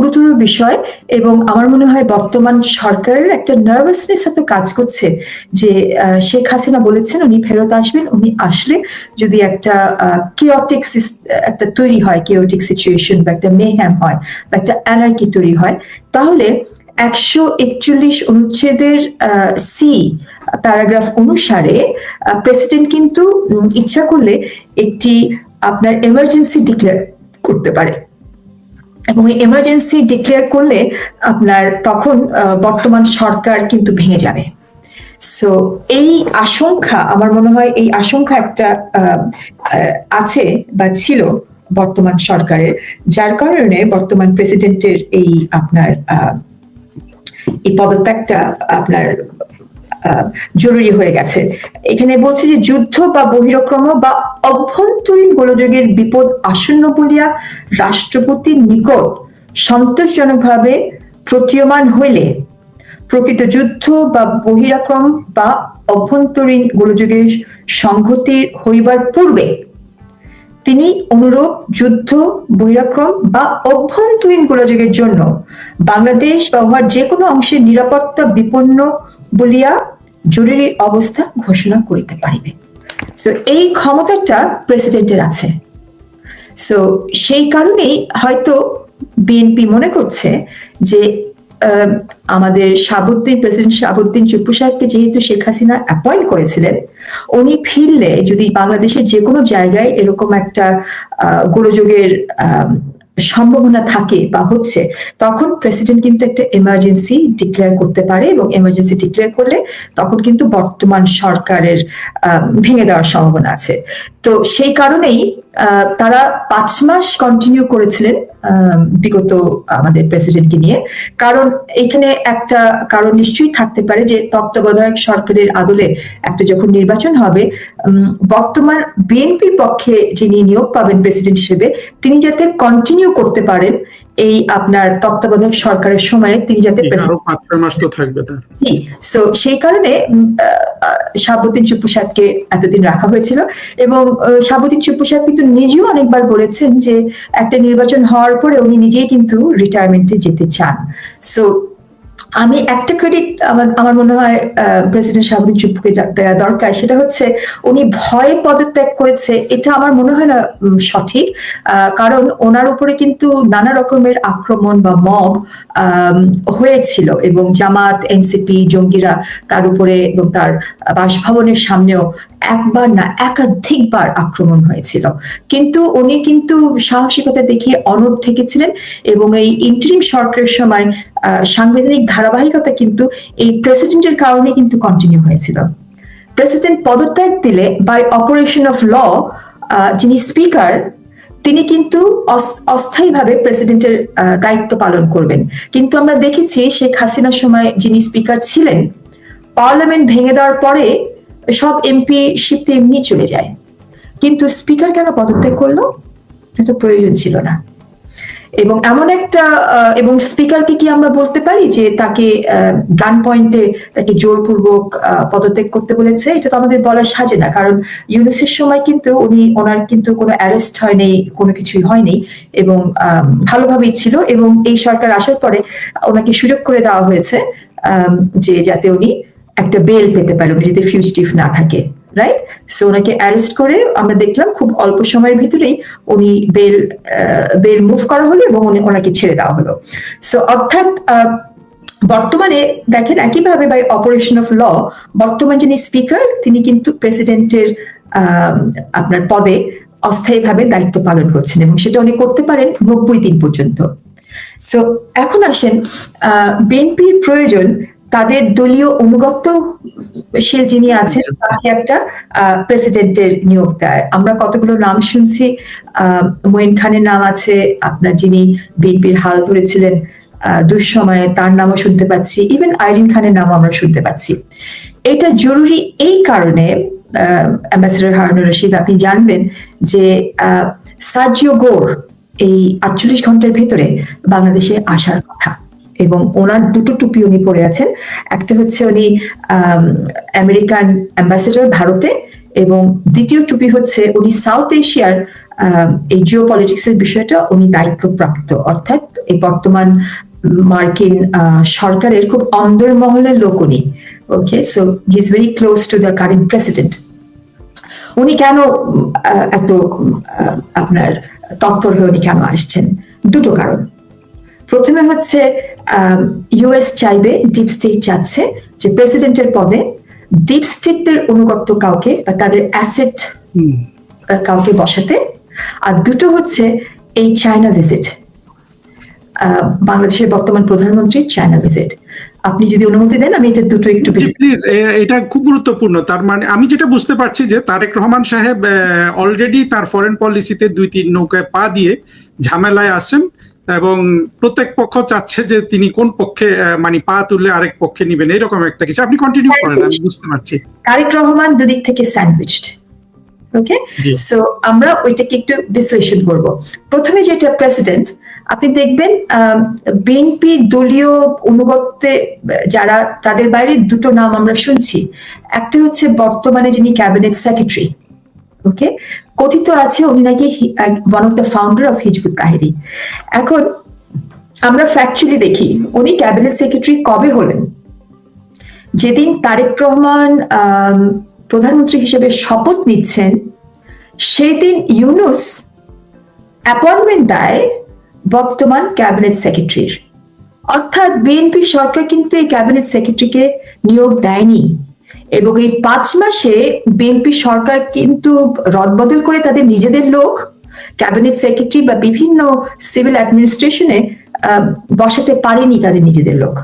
গুরুতর বিষয় এবং আমার মনে হয় বর্তমান সরকারের একটা নার্ভাসনেস সাথে কাজ করছে যে শেখ হাসিনা বলেছেন উনি ফেরত আসবেন, উনি আসলে যদি একটা কিওটিক একটা তৈরি হয়, কিওটিক সিচুয়েশন বা একটা মেহ্যাম হয় বা একটা অ্যানার্কি তৈরি হয়, তাহলে 141 অনুচ্ছেদের সি প্যারাগ্রাফ অনুসারে প্রেসিডেন্ট কিন্তু ইচ্ছা করলে একটি আপনার এমার্জেন্সি ডিক্লেয়ার করতে পারে এবং এই এমার্জেন্সি ডিক্লেয়ার করলে আপনার তখন বর্তমান সরকার কিন্তু ভেঙে যাবে। সো এই আশঙ্কা, আমার মনে হয় এই আশঙ্কা একটা আছে বা ছিল বর্তমান সরকারের, যার কারণে বর্তমান প্রেসিডেন্টের এই আপনার এই পদত্যাগটা আপনার জরুরি হয়ে গেছে। এখানে বলছে যে যুদ্ধ বা বহিরক্রম বা অভ্যন্তরীণ গোলযোগের বিপদ আসন্ন বলিয়া রাষ্ট্রপতির নিকট সন্তোষজনকভাবে প্রতীয়মান হইলে প্রকৃত যুদ্ধ বা বহিরাক্রম বা অভ্যন্তরীণ গোলযোগের সংঘতির হইবার পূর্বে তিনি অনুরূপ যুদ্ধ, বহিরাক্রম বা অভ্যন্তরীণ গোলযোগের জন্য বাংলাদেশ বা উহার যে কোনো অংশের নিরাপত্তা বিপন্ন বলিয়া জরুরি অবস্থা ঘোষণা করিতে পারিবে। সো এই ক্ষমতাটা প্রেসিডেন্টের আছে। সো সেই কারণেই হয়তো বিএনপি মনে করছে যে আমাদের প্রেসিডেন্ট শাহাবুদ্দিন চুপ্পু সাহেবকে যেহেতু শেখ হাসিনা অ্যাপয়েন্ট করেছিলেন, উনি ফিরলে যদি বাংলাদেশের যে কোনো জায়গায় এরকম একটা গোলযোগের সম্ভাবনা থাকে বা হচ্ছে, তখন প্রেসিডেন্ট কিন্তু একটা এমার্জেন্সি ডিক্লেয়ার করতে পারে এবং এমার্জেন্সি ডিক্লেয়ার করলে তখন কিন্তু বর্তমান সরকারের ভেঙে দেওয়ার সম্ভাবনা আছে। তো সেই কারণেই তারা 5 মাস কন্টিনিউ করেছিলেন বিগত আমাদের প্রেসিডেন্টকে নিয়ে। কারণ এখানে একটা কারণ নিশ্চয়ই থাকতে পারে যে তত্ত্বাবধায়ক সরকারের আদলে একটা যখন নির্বাচন হবে, বর্তমান বিএনপির পক্ষে যিনি নিয়োগ পাবেন প্রেসিডেন্ট হিসেবে, তিনি যাতে কন্টিনিউ করতে পারেন এই আপনার তত্ত্বাবধায়ক সরকারের সময়ে, তিনি যাতে জি। সো সেই কারণে শাহাবুদ্দিন চুপ্পু সাহেবকে এতদিন রাখা হয়েছিল এবং শাহাবুদ্দিন চুপ্পু সাহেব কিন্তু নিজেও অনেকবার বলেছেন যে একটা নির্বাচন হওয়ার পরে উনি নিজেই কিন্তু রিটায়ারমেন্টে যেতে চান। সো আমি একটা ক্রেডিট আমার মনে হয় প্রেসিডেন্ট শাহাবুদ্দিন চুপ্পুকে দেওয়া দরকার, সেটা হচ্ছে উনি ভয়ে পদত্যাগ করেছে, এটা আমার মনে হয় না সঠিক। কারণ ওনার উপরে কিন্তু নানা রকমের আক্রমণ বা মব হয়েছিল এবং জামাত, এনসিপি, জঙ্গিরা তার উপরে এবং তার বাসভবনের সামনেও একবার না একাধিকবার আক্রমণ হয়েছিল, কিন্তু উনি কিন্তু সাহসিকতা দেখিয়ে অনড় থেকেছিলেন এবং এই ইন্টারিম সরকারের সময় সাংবিধানিক ধারাবাহিকতা কিন্তু এই প্রেসিডেন্টের কারণে কিন্তু কন্টিনিউ হয়েছিল। প্রেসিডেন্ট পদত্যাগ দিলে বাই অপারেশন অফ ল যিনি স্পিকার, তিনি কিন্তু অস্থায়ীভাবে প্রেসিডেন্টের দায়িত্ব পালন করবেন। কিন্তু আমরা দেখেছি শেখ হাসিনার সময় যিনি স্পিকার ছিলেন, পার্লামেন্ট ভেঙে দেওয়ার পরে সব এমপি শিপতে এমনি চলে যায়, কিন্তু স্পিকার কেন পদত্যাগ করলো? এটা প্রয়োজন ছিল না। এবং এমন একটা এবং স্পিকারকে কি আমরা বলতে পারি যে তাকে গান পয়েন্টে তাকে জোরপূর্বক পদত্যাগ করতে বলেছে? এটা তো আমাদের বলা সাজে না, কারণ ইউনূসের সময় কিন্তু ওনার কিন্তু কোনো অ্যারেস্ট হয়নি, কোনো কিছুই হয়নি এবং ভালোভাবেই ছিল এবং এই সরকার আসার পরে ওনাকে সুযোগ করে দেওয়া হয়েছে যে যাতে উনি একটা বেল পেতে পারে, উনি যাতে ফিউজিটিভ না থাকে, রাইট? সো ওনাকে অ্যারেস্ট করে আমরা দেখলাম খুব অল্প সময়ের ভিতরেই উনি বেল মুভ করা হলো এবং ওনাকে ছেড়ে দেওয়া হলো। সো অর্থাৎ বর্তমানে দেখেন একইভাবে বাই অপারেশন অফ ল বর্তমান যিনি স্পিকার তিনি কিন্তু প্রেসিডেন্টের আপনার পদে অস্থায়ীভাবে দায়িত্ব পালন করছেন এবং সেটা উনি করতে পারেন 90 দিন পর্যন্ত। সো এখন আসেন বিএনপির প্রয়োজন তাদের দলীয় অনুগত্যশীল যিনি আছেন তাকে একটা প্রেসিডেন্টের নিয়োগ দেয়। আমরা কতগুলো নাম শুনছি, মঈন খানের নাম আছে, আপনার যিনি বিএনপির হাল ধরেছিলেন দুঃসময়ে, তার নামও শুনতে পাচ্ছি, ইভেন আইরিন খানের নামও আমরা শুনতে পাচ্ছি। এটা জরুরি এই কারণে, অ্যাম্বাসেডর হারুনুর রশিদ আপনি জানবেন যে সার্জিও গোর এই 48 ঘন্টার ভেতরে বাংলাদেশে আসার কথা এবং ওনার দুটো টুপি উনি পরে আছেন। একটা হচ্ছে উনি আমেরিকান অ্যাম্বাসেডর ভারতে এবং দ্বিতীয় টুপি হচ্ছে উনি সাউথ এশিয়ার এই জিও পলিটিক্সের বিষয়টা উনি দায়িত্বপ্রাপ্ত, অর্থাৎ এই বর্তমান মার্কিন সরকারের খুব অন্দরমহলের লোক উনি। Okay, so he is very close to the current president. উনি কেন এত আপনার তৎপর হয়ে উনি কেন আসছেন? দুটো কারণ। প্রথমে হচ্ছে ইউএস চাইবে, ডিপ স্টেট চাচ্ছে যে প্রেসিডেন্টের পদে ডিপ স্টেটদের অনুগত কাউকে বা তাদের অ্যাসেট কাউকে বসাতে। আর দুটো হচ্ছে এই চায়না ভিজিট, বাংলাদেশের বর্তমান প্রধানমন্ত্রীর চায়না ভিজিট। আপনি যদি অনুমতি দেন আমি এটা দুটো একটু প্লিজ, এটা খুব গুরুত্বপূর্ণ। তার মানে আমি যেটা বুঝতে পারছি যে তারেক রহমান সাহেব অলরেডি তার ফরেন পলিসিতে 2-3 নৌকায় পা দিয়ে ঝামেলায় আছেন, এবং প্রত্যেক পক্ষ চাচ্ছে যে তিনি কোন পক্ষে মানে পা তুললে আরেক পক্ষে নিবেন, এরকম একটা কিছু। আপনি কন্টিনিউ করেন, আমি বুঝতে পারছি। তারেক রহমান দুদিক থেকে স্যান্ডউইচড। ওকে, সো আমরা ওইটাকে একটু বিশ্লেষণ করব। প্রথমে যেটা প্রেসিডেন্ট, আপনি দেখবেন বিএনপি দলীয় অনুগত্যে যারা, তাদের বাইরে দুটো নাম আমরা শুনছি। একটা হচ্ছে বর্তমানে যিনি ক্যাবিনেট সেক্রেটারি, ওকে, কথিত আছে উনি নাকি one of the founder of Hizb ut Tahrir. এখন আমরা ফ্যাকচুয়ালি দেখি উনি ক্যাবিনেট সেক্রেটারি কবে হলেন? যেদিন তারেক রহমান প্রধানমন্ত্রী হিসেবে শপথ নিচ্ছেন, সেদিন ইউনূস অ্যাপয়েন্টমেন্ট দেয় বর্তমান ক্যাবিনেট সেক্রেটারির। অর্থাৎ বিএনপি সরকার কিন্তু এই ক্যাবিনেট সেক্রেটারিকে নিয়োগ দেয়নি, এবং এই 5 মাসে বিএনপি সরকার কিন্তু রদবদল করে তাদের নিজেদের লোক ক্যাবিনেট সেক্রেটারি বা বিভিন্ন সিভিল অ্যাডমিনিস্ট্রেশনে বসাতে পারেনি তাদের নিজেদের লোক।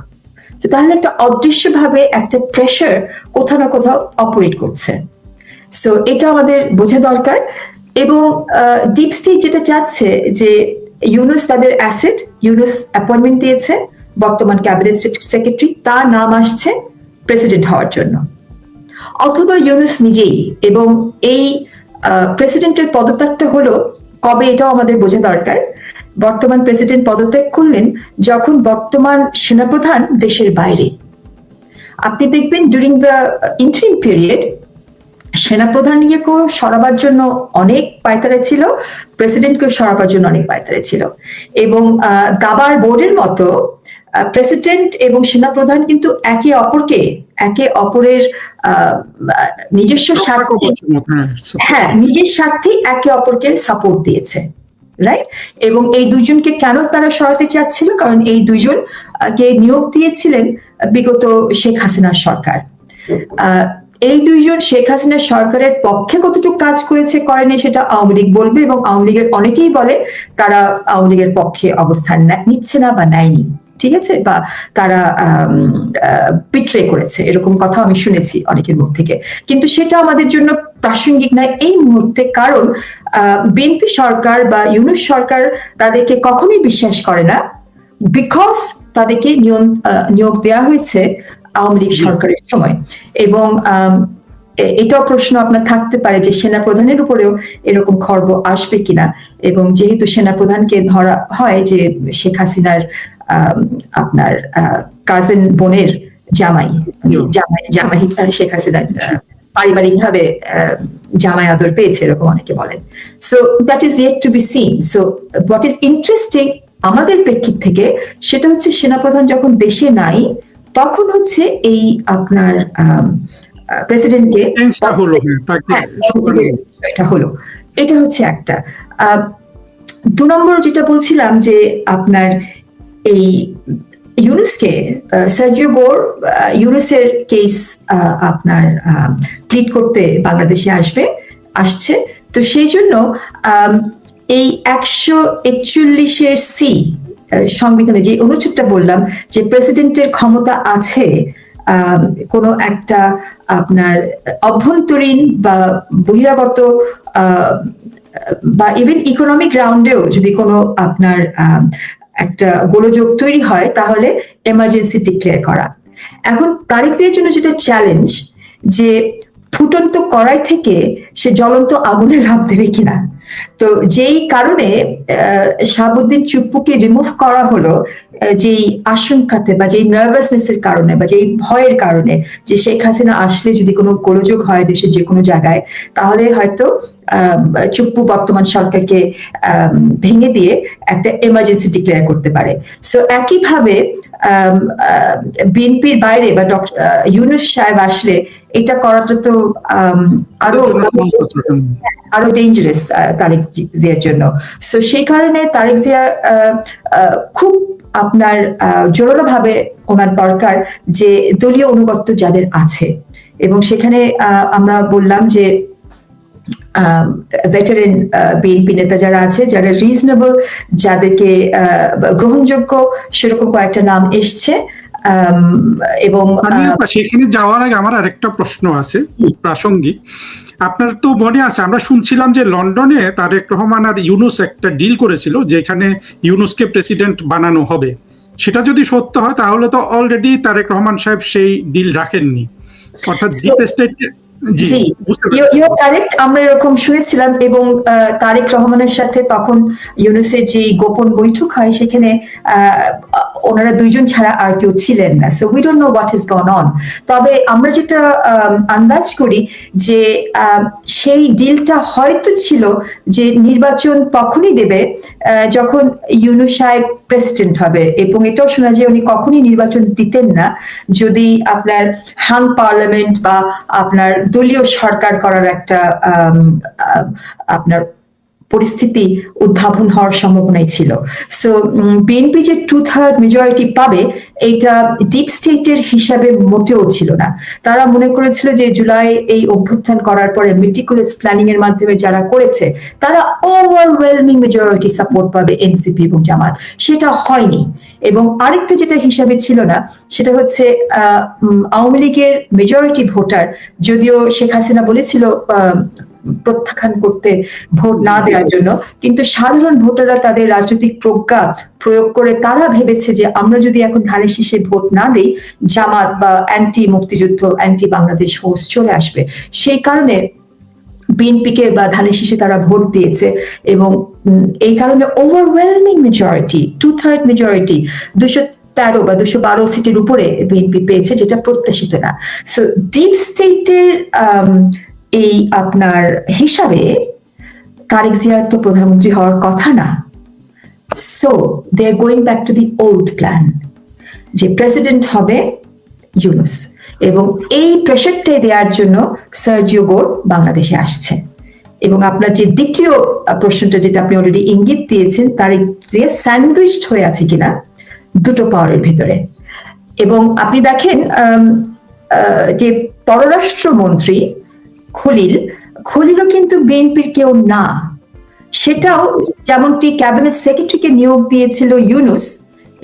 তো তাহলে একটা অদৃশ্যভাবে একটা প্রেশার কোথাও না কোথাও অপারেট করছে। সো এটা আমাদের বোঝা দরকার। এবং ডিপ স্টেট যেটা চাচ্ছে যে ইউনূস তাদের অ্যাসেট, ইউনূস অ্যাপয়েন্টমেন্ট দিয়েছে বর্তমান ক্যাবিনেট সেক্রেটারি, তার নাম আসছে প্রেসিডেন্ট হওয়ার জন্য, অথবা ইউনূস নিজেই। এবং এই প্রেসিডেন্টের পদত্যাগটা হলো কবে, এটাও আমাদের বোঝা দরকার। বর্তমান প্রেসিডেন্ট পদত্যাগ করলেন যখন বর্তমান সেনাপ্রধান দেশের বাইরে। আপনি দেখবেন ডিউরিং দ্য ইন্টারিম পিরিয়ড সেনাপ্রধানকেও সরাবার জন্য অনেক পায়তারা ছিল, প্রেসিডেন্টকেও সরাবার জন্য অনেক পায়তারা ছিল। এবং দাবার বোর্ডের মতো প্রেসিডেন্ট এবং সেনাপ্রধান কিন্তু একে অপরের নিজস্ব স্বার্থে, হ্যাঁ, নিজের স্বার্থে একে অপরকে সাপোর্ট দিয়েছে, রাইট? এবং এই দুইজনকে কেন তারা সরাতে চাচ্ছিল? কারণ এই দুইজন কে নিয়োগ দিয়েছিলেন বিগত শেখ হাসিনার সরকার। এই দুইজন শেখ হাসিনা সরকারের পক্ষে কতটুকু কাজ করেছে করেনি সেটা আওয়ামী লীগ বলবে, এবং আওয়ামী লীগের অনেকেই বলে তারা আওয়ামী লীগের পক্ষে অবস্থান নিচ্ছে না বা নেয়নি, ঠিক আছে, বা তারা বিট্রে করেছে, এরকম কথা আমি শুনেছি অনেকের মুখ থেকে। কিন্তু সেটা আমাদের জন্য প্রাসঙ্গিক নয় এই মুহূর্তে, কারণ বিএনপি সরকার বা ইউনূস সরকার তাদেরকে কখনোই বিশ্বাস করে না, বিকজ তাদেরকে নিয়োগ দেওয়া হয়েছে আওয়ামী লীগ সরকারের সময়। এবং এটাও প্রশ্ন আপনার থাকতে পারে যে সেনা প্রধানের উপরেও এরকম খর্ব আসবে কিনা। এবং যেহেতু সেনা প্রধানকে ধরা হয় যে শেখ হাসিনার আপনার কাজিন বোনের জামাই শেখ হাসিনার পারিবারিক ভাবে জামাই আদর পেয়েছে, এরকম অনেকে বলেন। So that is yet two be seen. So what is interesting আমাদের প্রেক্ষিত থেকে, সেটা হচ্ছে সেনাপ্রধান যখন দেশে নাই তখন হচ্ছে এই আপনার প্রেসিডেন্টকে এটা হলো, এটা হচ্ছে একটা। 2 নম্বর যেটা বলছিলাম যে আপনার এই ইউনূসকে, সার্জিও গোর ইউনূসের কেস আপনার প্লিড করতে বাংলাদেশে আসছে। তো সেই জন্য এই 141 সি সংবিধানে যে অনুচ্ছেদটা বললাম যে প্রেসিডেন্টের ক্ষমতা আছে কোনো একটা আপনার অভ্যন্তরীণ বা বহিরাগত বা ইভেন ইকোনমিক রাউন্ডেও যদি কোনো আপনার একটা গোলযোগ তৈরি হয় তাহলে এমার্জেন্সি ডিক্লেয়ার করা। এখন তারেক জিয়ার জন্য যেটা চ্যালেঞ্জ, যে ফুটন্ত কড়াই থেকে সে জ্বলন্ত আগুনে লাফ দেবে কিনা। তো যেই কারণে শাহাবুদ্দিন চুপ্পুকে রিমুভ করা হলো, যেই আশঙ্কাতে বা যেই নার্ভাসনেস এর কারণে বা যেই ভয়ের কারণে যে শেখ হাসিনা আসলে যদি কোনো গোলযোগ হয় দেশের যে কোনো জায়গায়, তাহলে হয়তো চুপ্পু বর্তমান সরকারকে ভেঙে দিয়ে একটা এমার্জেন্সি ডিক্লেয়ার করতে পারে। সো একইভাবে বিএনপির বাইরে বা ইউনূস সাহেব আসলে এটা করাটা তো আরো ডেঞ্জারাস তারেক জিয়ার জন্য। সো সেই কারণে তারেক জিয়া খুব আপনার জোরালো ভাবে ওনার দরকার যে দলীয় অনুগত্য যাদের আছে, এবং সেখানে আমরা বললাম যে ভেটারেন বিএনপি নেতা যারা আছে, যারা রিজনেবল, যাদেরকে গ্রহণযোগ্য, সেরকম কয়েকটা নাম এসছে। এবং সেখানে যাওয়ার আগে আমার আরেকটা প্রশ্ন আছে প্রাসঙ্গিক। আপনার তো মনে আছে আমরা শুনছিলাম যে লন্ডনে তারেক রহমান আর ইউনূস একটা ডিল করেছিল যেখানে ইউনূসকে প্রেসিডেন্ট বানানো হবে। সেটা যদি সত্য হয় তাহলে তো অলরেডি তারেক রহমান সাহেব সেই ডিল রাখেননি, অর্থাৎ ডিপ স্টেট। জি, ইউ কারেক্ট, আমরা এরকম শুনেছিলাম। এবং তারেক রহমানের সাথে তখন ইউনূসের যে গোপন বৈঠক হয় সেখানে ওনারা দুইজন ছাড়া আর কেউ ছিলেন না। So we don't know what is gone on. তবে আমরা যেটা আন্দাজ করি যে সেই ডিলটা হয়তো ছিল যে নির্বাচন তখনই দেবে যখন ইউনূস সাহেব প্রেসিডেন্ট হবে, এবং এটাও শোনা যায় উনি কখনই নির্বাচন দিতেন না যদি আপনার হাং পার্লামেন্ট বা আপনার দলীয় সরকার করার একটা আপনার পরিস্থিতি উদ্ভাবন হওয়ার সম্ভাবনাই ছিল। সো বিএনপি যে 2/3 মেজরিটি পাবে এটা ডিপ স্টেটের হিসাবে মোটেও ছিল না। তারা মনে করেছিল যে জুলাই এই অভ্যুত্থান করার পরে মেটিকুলাস প্ল্যানিং এর মাধ্যমে যারা করেছে তারা ওভারওয়েলমিং মেজরিটি সাপোর্ট পাবে এনসিপি এবং জামাত। সেটা হয়নি। এবং আরেকটা যেটা হিসাবে ছিল না সেটা হচ্ছে আওয়ামী লীগের মেজরিটি ভোটার, যদিও শেখ হাসিনা বলেছিল প্রত্যাখ্যান করতে, ভোট না দেওয়ার জন্য, কিন্তু সাধারণ ভোটাররা তাদের রাজনৈতিক প্রজ্ঞা প্রয়োগ করে তারা ভেবেছে যে আমরা যদি এখন ধানের শীষে ভোট না দেই, জামাত বা অ্যান্টি মুক্তিযুদ্ধ, অ্যান্টি বাংলাদেশ ফোর্স চলে আসবে। সেই কারণে বিএনপিকে বা ধানের শীষে তারা ভোট দিয়েছে, এবং এই কারণে ওভারওয়েলমিং মেজরিটি, 2/3 মেজরিটি, 213 বা 212 সিটের উপরে বিএনপি পেয়েছে, যেটা প্রত্যাশিত না। সো ডিপ স্টেটের এই আপনার হিসাবে তারেক জিয়া তো প্রধানমন্ত্রী হওয়ার কথা না। So they are going back to the old plan, যে প্রেসিডেন্ট হবে ইউনূস, এবং এই প্রেশারটাই দেওয়ার জন্য সার্জিও গোর বাংলাদেশে আসছে। এবং আপনার যে দ্বিতীয় প্রশ্নটা যেটা আপনি অলরেডি ইঙ্গিত দিয়েছেন, তারেক জিয়া স্যান্ডউইচড হয়ে আছে কিনা দুটো পাওয়ারের ভিতরে। এবং আপনি দেখেন যে পররাষ্ট্রমন্ত্রী খলিলও কিন্তু বিএনপির কেউ না। সেটাও যেমনটি ক্যাবিনেট সেক্রেটারিকে নিয়োগ দিয়েছিল ইউনূস,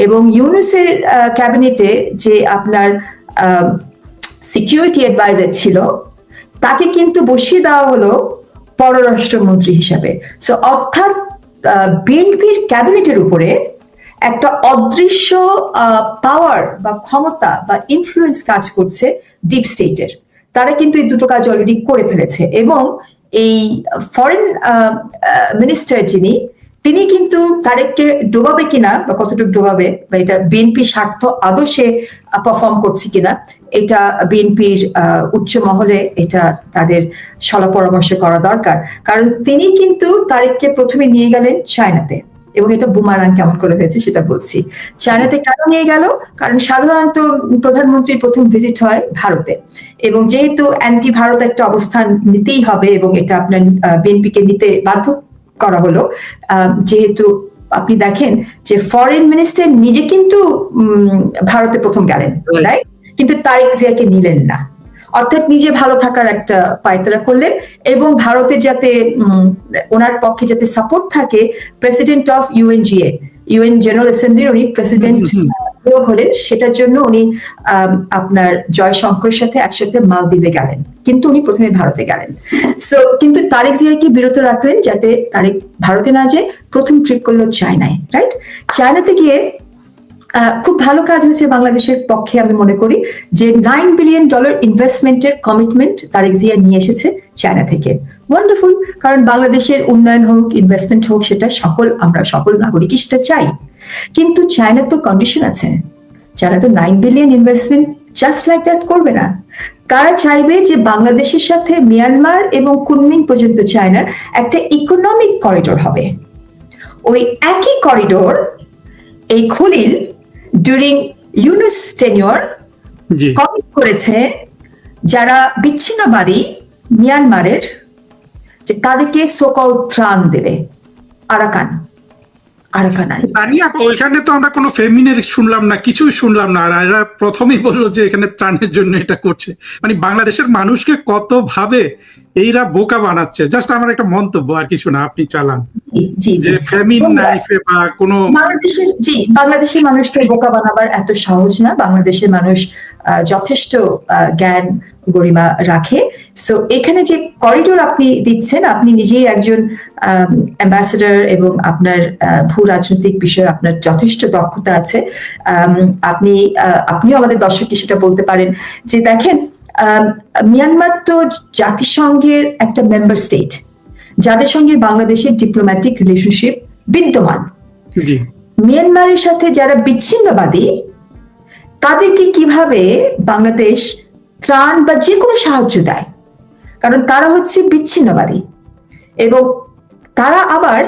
এবং ইউনূসের ক্যাবিনেটে যে আপনার সিকিউরিটি অ্যাডভাইজার ছিল তাকে কিন্তু বসিয়ে দেওয়া হলো পররাষ্ট্রমন্ত্রী হিসাবে। সো অর্থাৎ বিএনপির ক্যাবিনেটের উপরে একটা অদৃশ্য পাওয়ার বা ক্ষমতা বা ইনফ্লুয়েন্স কাজ করছে ডিপ স্টেটের। তারা কিন্তু এই দুটো কাজ অলরেডি করে ফেলেছে। এবং এই ফরেন মিনিস্টার তিনি কিন্তু তারেককে ডোবাবে কিনা বা কতটুকু ডোবাবে, বা এটা বিএনপি স্বার্থ আদর্শে পারফর্ম করছে কিনা, এটা বিএনপির উচ্চ মহলে এটা তাদের সলা পরামর্শ করা দরকার। কারণ তিনি কিন্তু তারেককে প্রথমে নিয়ে গেলেন চায়নাতে, এবং এটা বুমারাং কেমন করে হয়েছে সেটা বলছি। চায়নাতে কেন নিয়ে গেল? কারণ সাধারণত প্রধানমন্ত্রীর প্রথম ভিজিট হয় ভারতে, এবং যেহেতু অ্যান্টি ভারত একটা অবস্থান নিতেই হবে, এবং এটা আপনার বিএনপিকে নিতে বাধ্য করা হলো, যেহেতু আপনি দেখেন যে ফরেন মিনিস্টার নিজে কিন্তু ভারতে প্রথম গেলেন, রাইট? কিন্তু তারেক জিয়াকে নিলেন না। অর্থাৎ নিজে ভালো থাকার একটা পায়তারা করলেন, এবং ভারতের যাতে ওনার পক্ষে যাতে সাপোর্ট থাকে, president of UNGA, UN general অ্যাসেম্বলির উনি প্রেসিডেন্ট নিয়োগ হলেন, সেটার জন্য উনি আপনার জয়শঙ্করের সাথে একসাথে মালদ্বীপে গেলেন, কিন্তু উনি প্রথমে ভারতে গেলেন। সো কিন্তু তারেক জিয়াকে বিরত রাখলেন যাতে তারেক ভারতে না যায়। প্রথম ট্রিপ করলো চায়নায়, রাইট? চায়নাতে গিয়ে খুব ভালো কাজ হয়েছে বাংলাদেশের পক্ষে, আমি মনে করি যে $9 বিলিয়ন ইনভেস্টমেন্টের কমিটমেন্ট তারেক জিয়া নিয়ে এসেছে চায়না থেকে। ওয়ান্ডারফুল, কারণ বাংলাদেশের উন্নয়ন হোক, ইনভেস্টমেন্ট হোক, সেটা আমরা সকল নাগরিকই সেটা চাই। কিন্তু চায়নার তো কন্ডিশন আছে, চায়না তো $9 billion investment just like that করবে না। তারা চাইবে যে বাংলাদেশের সাথে মিয়ানমার এবং কুনমিং পর্যন্ত চায়নার একটা ইকোনমিক করিডোর হবে। ওই একই করিডোর এই Khalil during Yunus tenure commit করেছে যারা বিচ্ছিন্নবাদী মিয়ানমারের, যে তাদেরকে সোকল ত্রাণ দেবে। আরাকান ওইখানে তো আমরা কোনো ফেমিনের শুনলাম না, কিছুই শুনলাম না। আর এরা প্রথমেই বললো যে এখানে ত্রাণের জন্য এটা করছে। মানে বাংলাদেশের মানুষকে কত ভাবে এইরা বোকা বানাচ্ছে। জাস্ট আমার একটা মন্তব্য, আর কিছু না, আপনি চালান। যে ফেমিন নাইফে বা কোনো বাংলাদেশের মানুষকে বোকা বানাবার এত সহজ না। বাংলাদেশের মানুষ যথেষ্ট জ্ঞান গরিমা রাখে। সো এখানে যে করিডোর আপনি দিচ্ছেন, আপনি নিজেই একজন অ্যাম্বাসেডর এবং আপনার ভূ রাজনৈতিক বিষয়ে আপনার যথেষ্ট দক্ষতা আছে। আপনিও আমাদের দর্শককে সেটা বলতে পারেন যে দেখেন, মিয়ানমার তো জাতিসংঘের একটা মেম্বার স্টেট, যাদের সঙ্গে বাংলাদেশের ডিপ্লোম্যাটিক রিলেশনশিপ বিদ্যমান। মিয়ানমারের সাথে যারা বিচ্ছিন্নবাদী, তাদেরকে কিভাবে বাংলাদেশ ত্রাণ বা যে কোনো সাহায্য দেয়? কারণ তারা হচ্ছে বিচ্ছিন্নবাদী, এবং তারা আবার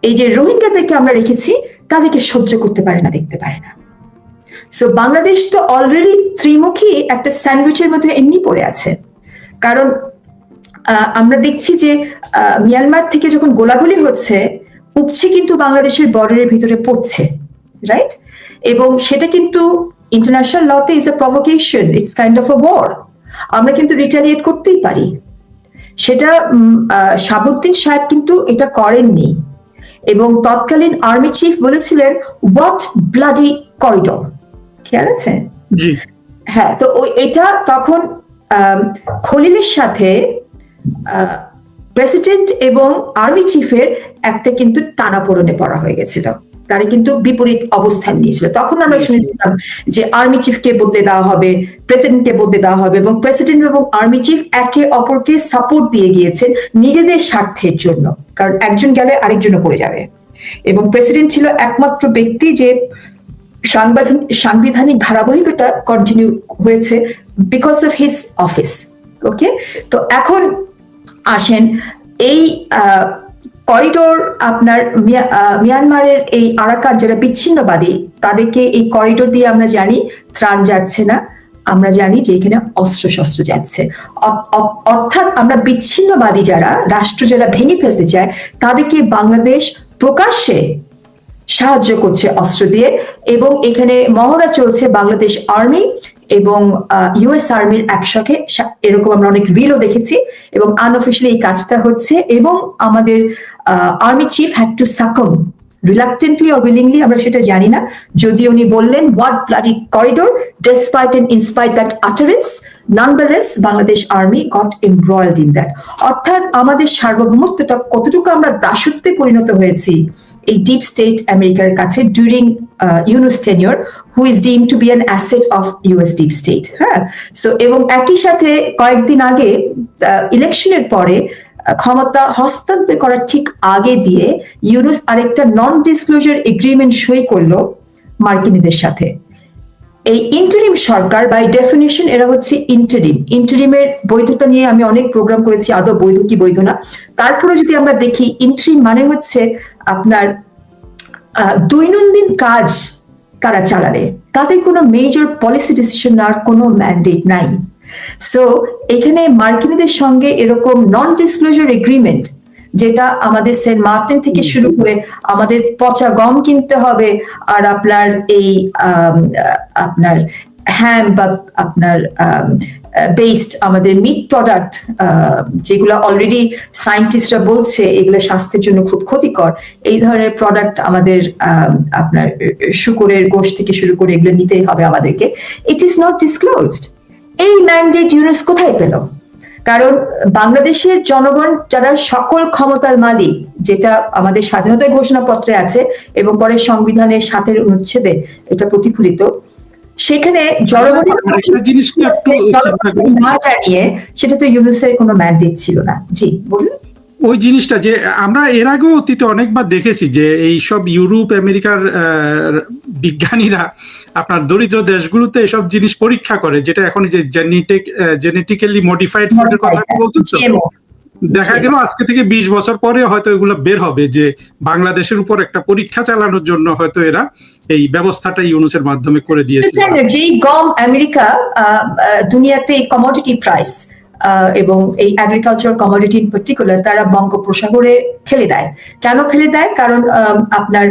এই যে রোহিঙ্গাদেরকে আমরা রেখেছি, তাদেরকে সহ্য করতে পারে না, দেখতে পারে না। সো বাংলাদেশ তো অলরেডি ত্রিমুখী একটা স্যান্ডউইচের মধ্যে এমনি পড়ে আছে। কারণ আমরা দেখছি যে মিয়ানমার থেকে যখন গোলাগুলি হচ্ছে, উপচে কিন্তু বাংলাদেশের বর্ডারের ভিতরে পড়ছে, রাইট? এবং সেটা কিন্তু ইন্টারন্যাশনাল লতে is a provocation, it's kind of a war. আমরা কিন্তু রিটালিয়েট করতেই পারি। সেটা শাহাবুদ্দিন সাহেব কিন্তু এটা করেননি, এবং তৎকালীন আর্মি চিফ বলেছিলেন হোয়াট ব্লাডি করিডোর, খেয়াল আছে? হ্যাঁ, তো এটা তখন খলিলের সাথে প্রেসিডেন্ট এবং আর্মি চিফের একটা কিন্তু টানাপোড়েনে পড়া হয়ে গেছিল। তারা কিন্তু বিপরীত অবস্থান নিয়েছিল। তখন আমরা শুনেছিলাম যে আর্মি চিফকে বদলে দেওয়া হবে, প্রেসিডেন্টকে বদলে দেওয়া হবে, এবং প্রেসিডেন্ট এবং আর্মি চিফ একে অপরকে সাপোর্ট দিয়ে গিয়েছেন নিজেদের স্বার্থের জন্য, কারণ একজন গেলে আরেকজনও পড়ে যাবে। এবং প্রেসিডেন্ট ছিল একমাত্র ব্যক্তি যে সাংবিধানিক ধারাবাহিকতা কন্টিনিউ হয়েছে বিকজ অফ হিজ অফিস। ওকে, তো এখন আসেন এই করিডোর আপনার মিয়ানমারের এই আরাকান যারা বিচ্ছিন্নবাদী, তাদেরকে এই করিডোর দিয়ে আমরা জানি ত্রাণ যাচ্ছে না, আমরা জানি যে এখানে অস্ত্রশস্ত্র যাচ্ছে। অর্থাৎ আমরা বিচ্ছিন্নবাদী যারা, রাষ্ট্র যারা ভেঙে ফেলতে চায়, তাদেরকে বাংলাদেশ প্রকাশ্যে সাহায্য করছে অস্ত্র দিয়ে। এবং এখানে মহড়া চলছে বাংলাদেশ আর্মি এবং ইউএস আর্মির একসাথে, এরকম আমরা অনেক রিলও দেখেছি, এবং আনঅফিশিয়ালি এই কাজটা হচ্ছে। এবং আমাদের army chief had to succumb, reluctantly or willingly আমরা সেটা জানি না, যদি উনি বললেন what bloody corridor, despite and in spite that utterance, nonetheless Bangladesh army got embroiled in that. অর্থাৎ আমাদের সার্বভৌমত্বটা কতটুকু আমরা দাসত্বে পরিণত হয়েছি এই ডিপ স্টেট আমেরিকার কাছে during Yunus tenure, who is deemed to be an asset of US deep state. হ্যাঁ, সো এবং একই সাথে কয়েকদিন আগে ইলেকশনের পরে ক্ষমতা হস্তান্তর করার ঠিক আগে দিয়ে ইউনুস আরেকটা নন ডিসক্লোজার এগ্রিমেন্ট সই করলো মার্কিনীদের সাথে। এই ইন্টারিম সরকার বাই ডেফিনিশন এরা হচ্ছে ইন্টারিমের বৈধতা নিয়ে আমি অনেক প্রোগ্রাম করেছি, আদৌ বৈধ কি বৈধ না। তারপরে যদি আমরা দেখি, ইন্টারিম মানে হচ্ছে আপনার দৈনন্দিন কাজ তারা চালাবে, তাদের কোনো মেজর পলিসি ডিসিশন নেওয়ার কোনো ম্যান্ডেট নাই। সো এখানে মার্কিনীদের সঙ্গে এরকম নন ডিসক্লোজার এগ্রিমেন্ট, যেটা আমাদের সেন্ট মার্টিন থেকে শুরু করে আমাদের পচা গম কিনতে হবে, আর আপনার এই আপনার হ্যাম বা আপনার বেসড আমাদের মিট প্রোডাক্ট, যেগুলো অলরেডি সায়েন্টিস্টরা বলছে এগুলো স্বাস্থ্যের জন্য খুব ক্ষতিকর, এই ধরনের প্রোডাক্ট আমাদের আপনার শুকরের গোশত থেকে শুরু করে এগুলো নিতেই হবে আমাদেরকে। It is not disclosed. এই ম্যান্ডেট ইউনেস কোথায় পেল? কারণ বাংলাদেশের জনগণ যারা সকল ক্ষমতার মালিক, যেটা আমাদের স্বাধীনতার ঘোষণাপত্রে আছে এবং পরে সংবিধানের 7 অনুচ্ছেদে এটা প্রতিফলিত, সেখানে জনগণের একটা জিনিস কি একটু না জানিয়ে সেটা তো ইউনূসের কোনো ম্যান্ডেট ছিল না। জি বলুন। ওই জিনিসটা যে আমরা এর আগেও অতীতে অনেকবার দেখেছি যে এই সব ইউরোপ আমেরিকার বিজ্ঞানীরা আপনার দরিদ্র দেশগুলোতে এসব জিনিস পরীক্ষা করে, যেটা এখন যে জেনেটিক্যালি মডিফাইড ফুডের কথা বলছো, দেখা গেল আজকে থেকে 20 বছর পরে হয়তো এগুলো বের হবে যে বাংলাদেশের উপর একটা পরীক্ষা চালানোর জন্য হয়তো এরা এই ব্যবস্থাটা ইউনূসের মাধ্যমে করে দিয়েছে। যেই গম আমেরিকা দুনিয়াতে কমোডিটি প্রাইস এবং এই এগ্রিকালচার কমোডিটি ইন পার্টিকুলার তারা বঙ্গোপসাগরে ফেলে দেয়। কেন ফেলে দেয়? কারণ আপনার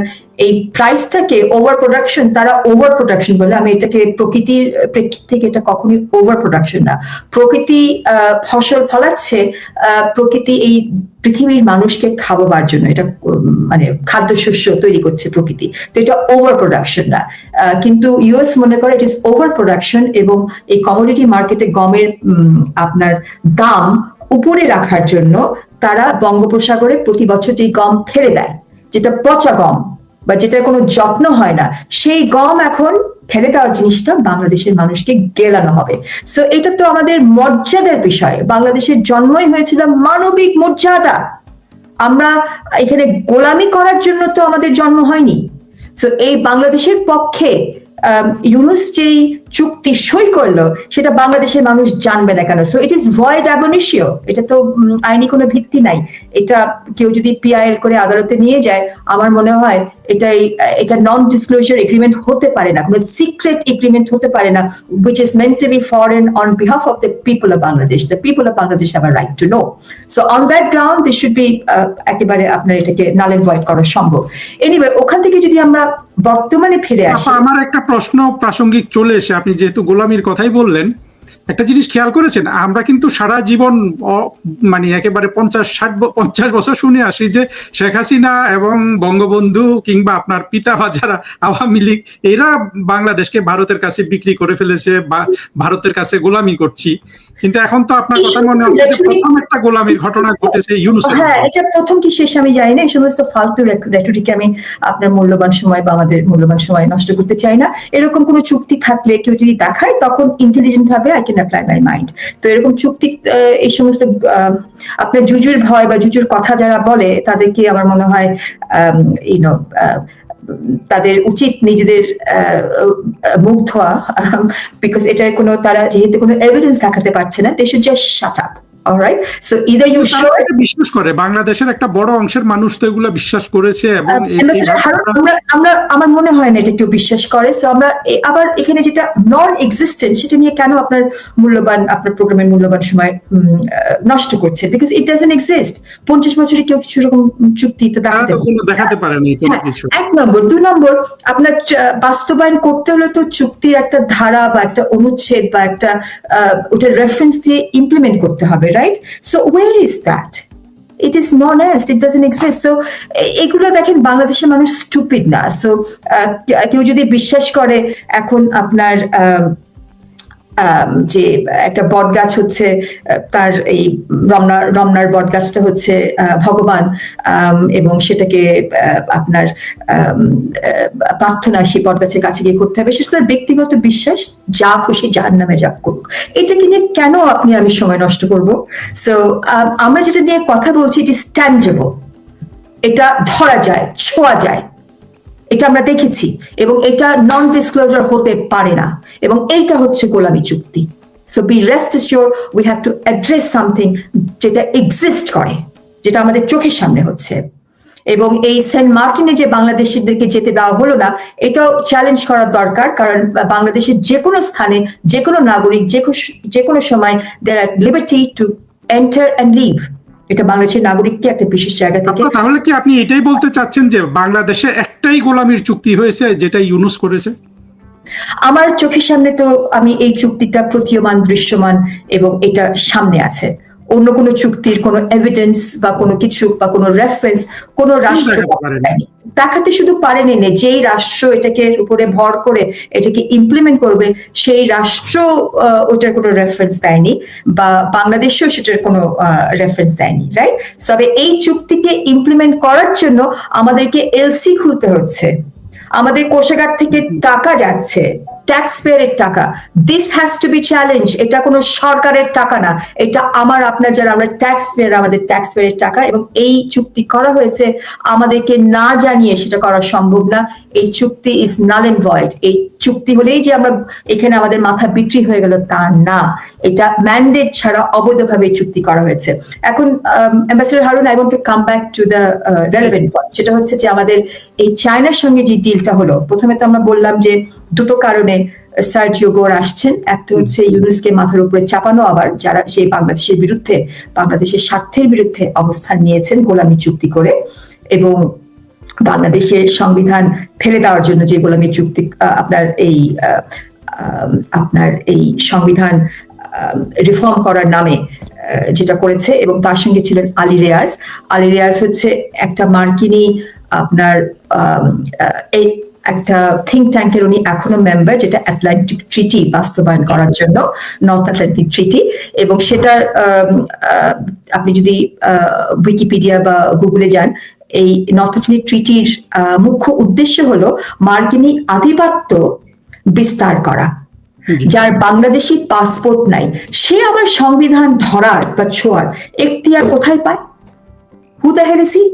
এই প্রাইসটাকে ওভার প্রোডাকশন, তারা ওভার প্রোডাকশন বলে। আমি এটাকে প্রকৃতির প্রেক্ষিত থেকে, এটা কখনোই ওভার প্রোডাকশন না। প্রকৃতি ফসল ফলাচ্ছে, প্রকৃতি এই পৃথিবীর মানুষকে খাওয়াবার জন্য এটা মানে খাদ্যশস্য তৈরি করছে প্রকৃতি, তো এটা ওভার প্রোডাকশন না। কিন্তু ইউএস মনে করে ইট ইজ ওভার প্রোডাকশন এবং এই কমোডিটি মার্কেটে গমের আপনার দাম উপরে রাখার জন্য তারা বঙ্গোপসাগরে প্রতি বছর যে গম ফেলে দেয়, যেটা পচা গম বা যেটার কোনো যত্ন হয় না, সেই গম এখন ফেলে দেওয়ার জিনিসটা বাংলাদেশের মানুষকে গেলানো হবে। সো এটা তো আমাদের মর্যাদার বিষয়। বাংলাদেশের জন্মই হয়েছিল মানবিক মর্যাদা। আমরা এখানে গোলামি করার জন্য তো আমাদের জন্ম হয়নি। সো এই বাংলাদেশের পক্ষে ইউনূস যেই চুক্তি সই করলো সেটা বাংলাদেশের মানুষ জানবে না কেন? So it is void ab initio. এটা তো আইনি কোনো ভিত্তি নাই। এটা কেউ যদি পিআইএল করে আদালতে নিয়ে যায়, আমার মনে হয় এটা নন ডিসক্লোজার এগ্রিমেন্ট হতে পারে না, কোনো সিক্রেট এগ্রিমেন্ট হতে পারে না, which is meant to be foreign on behalf of the people of Bangladesh. The people of Bangladesh have a right to know. So on that ground this should be একেবারে আপনার এটাকে নাল and void করা সম্ভব। Anyway, ওখান থেকে যদি আমরা বর্তমানে ফিরে আসি, আমার একটা প্রশ্ন প্রাসঙ্গিক চলে এসে, আপনি যেহেতু গোলামির কথাই বললেন, একটা জিনিস খেয়াল করেছেন, আমরা কিন্তু সারা জীবন মানে একেবারে 50 বছর শুনে আসি যে শেখ হাসিনা এবং বঙ্গবন্ধু কিংবা আপনার পিতা বা যারা আওয়ামী লীগ, এরা বাংলাদেশকে ভারতের কাছে বিক্রি করে ফেলেছে বা ভারতের কাছে গোলামি করছি। কিন্তু এখন তো আপনার কথা মনে হচ্ছে যে প্রথম একটা গোলামির ঘটনা ঘটেছে ইউনূসের। হ্যাঁ, এটা প্রথম কি শেষ আমি জানি না। এই সমস্ত ফালতু রেটরিকে আমি আপনার মূল্যবান সময় বা আমাদের মূল্যবান সময় নষ্ট করতে চাই না। এরকম কোনো চুক্তি থাকলে কেউ যদি দেখায়, তখন ইন্টেলিজেন্ট ভাবে I can apply my mind. তো এরকম চুক্তি, এই সমস্ত আপনার জুজুর ভয় বা জুজুর কথা যারা বলে, তাদেরকে আমার মনে হয় তাদের উচিত নিজেদের মুখ ধোয়া, বিকজ এটার কোনো, তারা যেহেতু কোনো এভিডেন্স দেখাতে পারছে না, they should just shut up. Alright, so either you show it, বিশ্বাস করে বাংলাদেশের একটা বড় অংশের মানুষ তো এগুলো বিশ্বাস করেছে এবং আমরা আমার মনে হয় না এটা কেউ বিশ্বাস করে। সো আমরা আবার এখানে যেটা নন এক্সিস্টেন্ট, সেটা নিয়ে কেন আপনার প্রোগ্রামের মূল্যবান সময় নষ্ট করছে? Because it doesn't exist. 50 বছরে কেউ কিছু রকম চুক্তি তো দেখাতে পারে না কোনো কিছু। 1 নম্বর। 2 নম্বর, আপনার বাস্তবায়ন করতে হলে তো চুক্তির একটা ধারা বা একটা অনুচ্ছেদ বা একটা ওটার রেফারেন্স দিয়ে ইমপ্লিমেন্ট করতে হবে, right? So where is that? It is non-est, it doesn't exist. So এগুলো দেখেন, বাংলাদেশের মানুষ স্টুপিড না। সো কেউ যদি বিশ্বাস করে এখন আপনার যে একটা বট গাছ হচ্ছে, তার এই রমনার বট গাছটা হচ্ছে ভগবান, এবং সেটাকে আপনার প্রার্থনা সেই বট গাছের কাছে গিয়ে করতে হবে, সেটা তার ব্যক্তিগত বিশ্বাস, যা খুশি জাহান্নামে যা করুক। এটাকে নিয়ে কেন আমি সময় নষ্ট করব? সো আমরা যেটা নিয়ে কথা বলছি, ইট ইজ ট্যাঞ্জেবল, এটা ধরা যায়, ছোঁয়া যায়, এটা আমরা দেখেছি, এবং এটা নন ডিসক্লোজার হতে পারে না, এবং এইটা হচ্ছে গোলামি চুক্তি। So be rest assured, we have to address something যেটা এক্সিস্ট করে, যেটা আমাদের চোখের সামনে হচ্ছে। এবং এই সেন্ট মার্টিনে যে বাংলাদেশিদেরকে যেতে দেওয়া হলো না, এটাও চ্যালেঞ্জ করার দরকার। কারণ বাংলাদেশের যে কোনো স্থানে যে কোনো নাগরিক যে কোনো সময় there are liberty to enter and leave. এটা বাংলাদেশের নাগরিককে একটা বিশেষ জায়গা থেকে। তাহলে কি আপনি এটাই বলতে চাচ্ছেন যে বাংলাদেশে একটাই গোলামির চুক্তি হয়েছে, যেটা ইউনূস করেছে? আমার চোখের সামনে তো আমি এই চুক্তিটা প্রতীয়মান, দৃশ্যমান, এবং এটা সামনে আছে। অন্য কোনো চুক্তির কোনো এভিডেন্স বা কোনো কিছু বা কোনো রেফারেন্স কোনো রাষ্ট্র দেখাতে শুধু পারেনি না, যেই রাষ্ট্র এটাকে উপরে ভর করে এটাকে ইমপ্লিমেন্ট করবে সেই রাষ্ট্র ওটার কোনো রেফারেন্স দেয়নি, বা বাংলাদেশও সেটার কোনো রেফারেন্স দেয়নি, রাইট? তবে এই চুক্তিকে ইমপ্লিমেন্ট করার জন্য আমাদেরকে এলসি খুলতে হচ্ছে, আমাদের কোষাগার থেকে টাকা যাচ্ছে, ট্যাক্স পেয়ারের টাকা। This has to be challenge. এটা কোনো সরকারের টাকা না, এটা আমার আপনার যারা আমরা ট্যাক্স পেয়ার, আমাদের ট্যাক্স পেয়ারের টাকা, এবং এই চুক্তি করা হয়েছে আমাদেরকে না জানিয়ে, সেটা করা সম্ভব না। এই চুক্তি ইজ নাল এন্ড ভয়েড। এই চুক্তি হলেই যে আমরা এখানে আমাদের মাথা বিক্রি হয়ে গেল তা না, এটা ম্যান্ডেট ছাড়া অবৈধভাবে চুক্তি করা হয়েছে। এখন ambassador Harun, I want to come back to the relevant point. সেটা হচ্ছে যে আমাদের এই চায়নার সঙ্গে যে ডিলটা হলো, প্রথমে তো আমরা বললাম যে দুটো কারণে সার্জিও গোর আসছেন। একটা হচ্ছে ইউনুসকে মাথার উপরে চাপানো, আবার যারা সেই বাংলাদেশের বিরুদ্ধে, বাংলাদেশের স্বার্থের বিরুদ্ধে অবস্থান নিয়েছেন গোলামি চুক্তি করে, এবং বাংলাদেশের সংবিধান ফেলে দেওয়ার জন্য যে গোলামি চুক্তি আপনার এই সংবিধান রিফর্ম করার নামে যেটা করেছে, এবং তার সঙ্গে ছিলেন আলী রেয়াজ। আলী রেয়াজ হচ্ছে একটা মার্কিনী আপনার এই একটা থিঙ্ক ট্যাঙ্কের উনি এখনো মেম্বার, যেটা আটলান্টিক ট্রিটি বাস্তবায়ন করার জন্য, নর্থ আটলান্টিক ট্রিটি। এবং সেটার আপনি যদি উইকিপিডিয়া বা গুগলে যান, এই নর্থ আটলান্টিক ট্রিটির মুখ্য উদ্দেশ্য হলো মার্কিনী আধিপত্য বিস্তার করা। যার বাংলাদেশি পাসপোর্ট নাই, সে আবার সংবিধান ধরার বা ছোঁয়ার এখতিয়ার কোথায় পায়? Who the hell is he?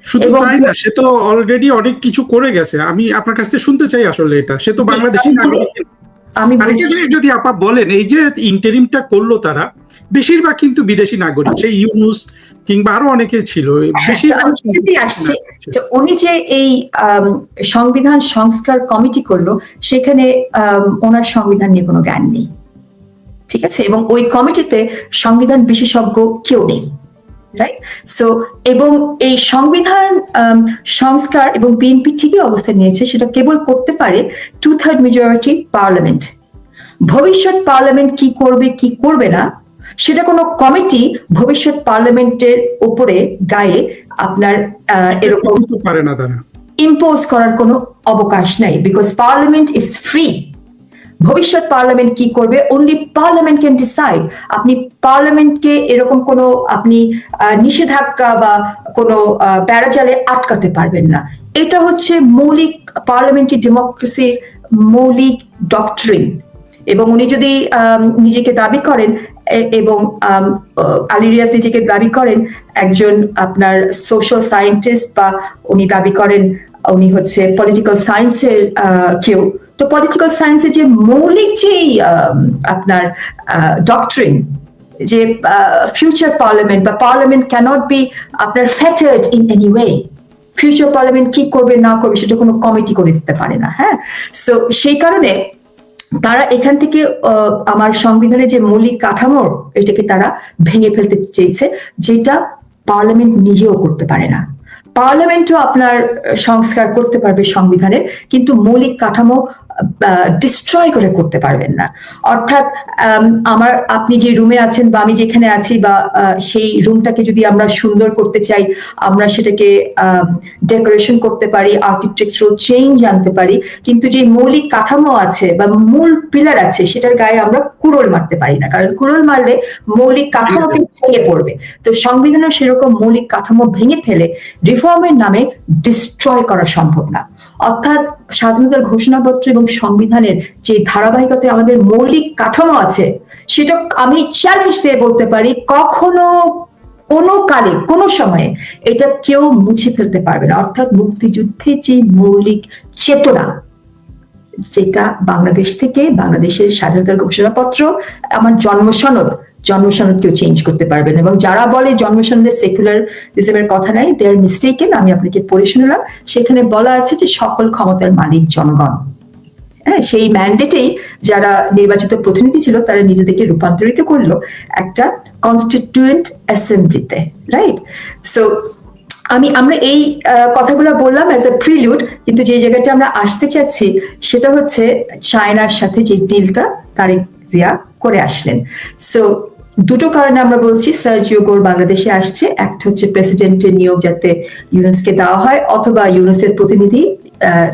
শুধু তাই না, সে তো অলরেডি অনেক কিছু করে গেছে। আমি আপনার কাছ থেকে শুনতে চাই আসলে এটা, সে তো বাংলাদেশি নাগরিক। যদি আপা বলেন, এই যে ইন্টারিমটা করলো তারা বেশিরভাগ কিন্তু বিদেশি নাগরিক, সেই ইউনুস কিংবা আরো অনেকে ছিল, আসছে। উনি যে এই সংবিধান সংস্কার কমিটি করলো, সেখানে ওনার সংবিধান নিয়ে কোনো জ্ঞান নেই, ঠিক আছে? এবং ওই কমিটিতে সংবিধান বিশেষজ্ঞ কেউ নেই, রাইট? সো এবং এই সংবিধান সংস্কার এবং বিএনপি ঠিকই অবস্থান নিয়েছে, সেটা কেবল করতে পারে 2/3 মেজরিটি পার্লামেন্ট। ভবিষ্যৎ পার্লামেন্ট কি করবে কি করবে না, সেটা কোনো কমিটি ভবিষ্যৎ পার্লামেন্টের উপরে গায়ে আপনার এরকম পারে না, তারা ইম্পোজ করার কোনো অবকাশ নাই, বিকজ পার্লামেন্ট ইজ ফ্রি। ভবিষ্যৎ পার্লামেন্ট কি করবে, অনলি পার্লামেন্ট ক্যান ডিসাইড। আপনি পার্লামেন্টকে এরকম কোনো আপনি নিষেধাজ্ঞা বা কোনো প্যারাজালে আটকাতে পারবেন না। এটা হচ্ছে মৌলিক পার্লামেন্টারি ডেমোক্রেসির মৌলিক ডক্ট্রিন। এবং উনি যদি নিজেকে দাবি করেন, এবং আলী রিয়াজ নিজেকে দাবি করেন একজন আপনার সোশ্যাল সায়েন্টিস্ট, বা উনি দাবি করেন উনি হচ্ছে পলিটিক্যাল সায়েন্সের কেউ, তো পলিটিক্যাল সায়েন্সের যে মৌলিক যে আপনার ডক্ট্রিন, যে ফিউচার পার্লামেন্ট বা পার্লামেন্ট ক্যানট বি আপনার fettered in any way, future parliament কি করবে না করবে সেটা কোনো কমিটি করে দিতে পারে না। হ্যাঁ, সো সেই কারণে তারা এখান থেকে আমার সংবিধানের যে মৌলিক কাঠামো, এটাকে তারা ভেঙে ফেলতে চেয়েছে, যেটা পার্লামেন্ট নিজেও করতে পারে না। পার্লামেন্টও আপনার সংস্কার করতে পারবে সংবিধানের, কিন্তু মৌলিক কাঠামো ডিস্ট্রয় করে করতে পারবেন না। অর্থাৎ আপনি যে রুমে আছেন বা আমি যেখানে আছি, বা সেই রুমটাকে যদি আমরা সুন্দর করতে চাই, আমরা সেটাকে ডেকোরেশন করতে পারি, আর্কিটেকচারাল চেঞ্জ আনতে পারি, কিন্তু যে মৌলিক কাঠামো আছে বা মূল পিলার আছে, সেটার গায়ে আমরা কুড়োল মারতে পারি না, কারণ কুড়োল মারলে মৌলিক কাঠামোতে ভেঙে পড়বে। তো সংবিধানের সেরকম মৌলিক কাঠামো ভেঙে ফেলে রিফর্মের নামে ডিস্ট্রয় করা সম্ভব না। অর্থাৎ স্বাধীনতার ঘোষণাপত্র এবং সংবিধানের যে ধারাবাহিকতায় আমাদের মৌলিক কাঠামো আছে, সেটা আমি চ্যালেঞ্জ দিয়ে বলতে পারি কখনো কোনো কালে কোনো সময়ে এটা কেউ মুছে ফেলতে পারবে না। অর্থাৎ মুক্তিযুদ্ধের যে মৌলিক চেতনা, যেটা বাংলাদেশ থেকে, বাংলাদেশের স্বাধীনতার ঘোষণাপত্র, আমার জন্মসনদ কেউ চেঞ্জ করতে পারবেন। এবং যারা বলে জন্মসনদে সেকুলারিজমের কথা নাই, দে আর মিস্টেকেন। আমি আপনাকে পড়ে শুনলাম, সেখানে বলা আছে যে সকল ক্ষমতার মালিক জনগণ। হ্যাঁ, সেই ম্যান্ডেটেই যারা নির্বাচিত প্রতিনিধি ছিল, তারা নিজেদেরকে রূপান্তরিত করলো একটা কনস্টিটিউয়েন্ট অ্যাসেম্বলিতে, রাইট? সো আমরা এই কথাগুলো বললাম অ্যাজ এ প্রিলিউড, কিন্তু যে জায়গাটা আমরা আসতে চাচ্ছি সেটা হচ্ছে চায়নার সাথে যে ডিলটা তারেক জিয়া করে আসলেন। সো দুটো কারণে আমরা বলছি সার্জিও গোর বাংলাদেশে আসছে। একটা হচ্ছে প্রেসিডেন্টের নিয়োগ যাতে ইউনুসকে দেওয়া হয়, অথবা ইউনুসের প্রতিনিধি,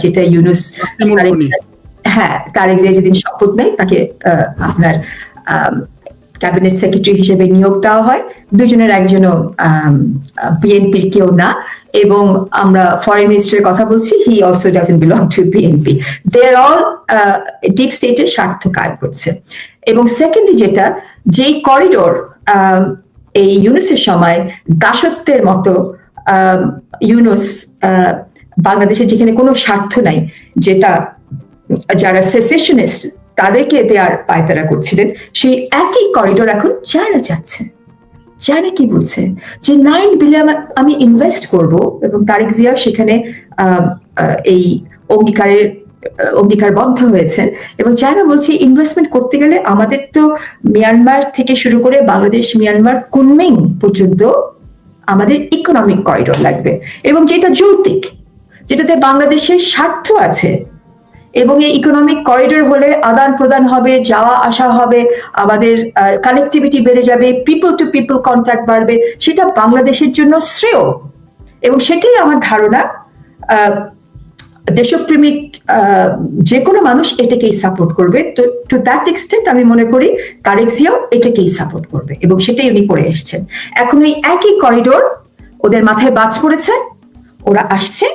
যেটা ইউনুস হ্যাঁ তারেক জিয়া যেদিন শপথ নেয় তাকে আপনার ক্যাবিনেট সেক্রেটারি হিসেবে নিয়োগ দেওয়া হয়। দুজনের একজনও বিএনপির কেউ না, এবং আমরা ফরেন মিনিস্টারের কথা বলছি, he also doesn't belong to BNP. They are all deep স্টেটের স্বার্থ কায়েম করছে। এবং সেকেন্ডলি যেটা, যেই করিডোর এই ইউনুসের সময় দাসত্বের মতো, ইউনুস বাংলাদেশে যেখানে কোনো স্বার্থ নাই, যেটা যারা সেসেশনিস্ট তাদেরকে দেয়ার পায়তারা করছিলেন, সেই একই করিডোর এখন চায়না চাচ্ছে। চায়না কি বলছে যে 9 বিলিয়ন আমি ইনভেস্ট করব, এবং তারেক জিয়া সেখানে এই অঙ্গীকারবদ্ধ হয়েছেন। এবং চায়না বলছে ইনভেস্টমেন্ট করতে গেলে আমাদের তো মিয়ানমার থেকে শুরু করে বাংলাদেশ, মিয়ানমার, কুনমিং পর্যন্ত আমাদের ইকোনমিক করিডোর লাগবে, এবং যেটা যৌক্তিক, যেটাতে বাংলাদেশের স্বার্থ আছে। এবং এই ইকোনমিক করিডোর হলে আদান প্রদান হবে, যাওয়া আসা হবে, আমাদের কানেক্টিভিটি বেড়ে যাবে, পিপল টু পিপল কন্ট্যাক্ট বাড়বে, সেটা বাংলাদেশের জন্য শ্রেয়। এবং সেটাই আমার ধারণা দেশপ্রেমিক যে কোনো মানুষ এটাকেই সাপোর্ট করবে। তো টু দ্যাট এক্সটেন্ট আমি মনে করি তারেক জিয়াও এটাকেই সাপোর্ট করবে, এবং সেটাই উনি করে এসছেন। এখন এই একই করিডোর ওদের মাথায় বাজ পড়েছে, ওরা আসছে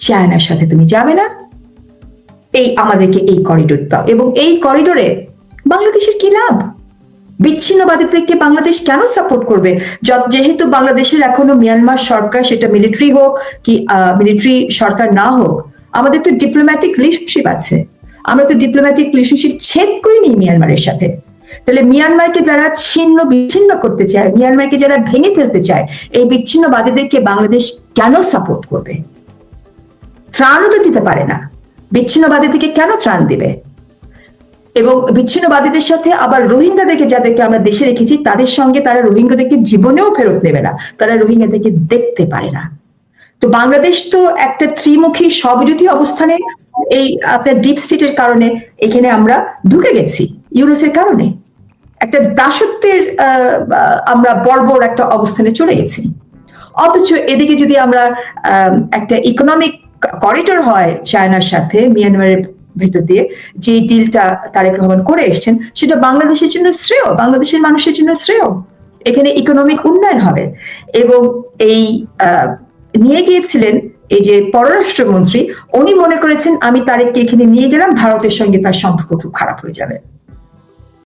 চায়নার সাথে তুমি যাবে না, এই আমাদেরকে এই করিডোর দাও। এবং এই করিডোরে বাংলাদেশের কি লাভ? বিচ্ছিন্নবাদীদেরকে বাংলাদেশ কেন সাপোর্ট করবে? যেহেতু বাংলাদেশের এখনো মিয়ানমার সরকার, সেটা মিলিটারি হোক কি মিলিটারি সরকার না হোক, আমাদের তো ডিপ্লোম্যাটিক রিলেশনশিপ আছে। আমরা তো ডিপ্লোম্যাটিক রিলেশনশিপ ছেদ করিনি মিয়ানমারের সাথে। তাহলে মিয়ানমারকে যারা ছিন্ন বিচ্ছিন্ন করতে চায়, মিয়ানমারকে যারা ভেঙে ফেলতে চায়, এই বিচ্ছিন্নবাদীদেরকে বাংলাদেশ কেন সাপোর্ট করবে? ত্রাণও তো দিতে পারে না, বিচ্ছিন্নবাদীদেরকে কেন ত্রাণ দিবে? এবং বিচ্ছিন্নবাদীদের সাথে আবার রোহিঙ্গাদেরকে, যাদেরকে আমরা দেশে রেখেছি, তাদের সঙ্গে তারা রোহিঙ্গাদেরকে জীবনেও ফেরত নেবে না, তারা রোহিঙ্গাদেরকে দেখতে পারে না। তো বাংলাদেশ তো একটা ত্রিমুখী স্ববিরোধী অবস্থানে, এই আপনার ডিপ স্টেটের কারণে এখানে আমরা ঢুকে গেছি, ইউনুসের কারণে একটা দাসত্বের আমরা বর্বর একটা অবস্থানে চলে গেছি। অথচ এদিকে যদি আমরা একটা ইকোনমিক করিডোর হয় চায়নার সাথে মিয়ানমারের ভেতর দিয়ে, যে ডিলটা তারেক রহমান করে এসছেন, সেটা বাংলাদেশের জন্য শ্রেয়, বাংলাদেশের মানুষের জন্য শ্রেয়। এখানে ইকোনমিক উন্নয়ন হবে। এবং এই নিয়ে গিয়েছিলেন এই যে পররাষ্ট্রমন্ত্রী, উনি মনে করেছেন আমি তারেককে এখানে নিয়ে গেলাম, ভারতের সঙ্গে তার সম্পর্ক খুব খারাপ হয়ে যাবে।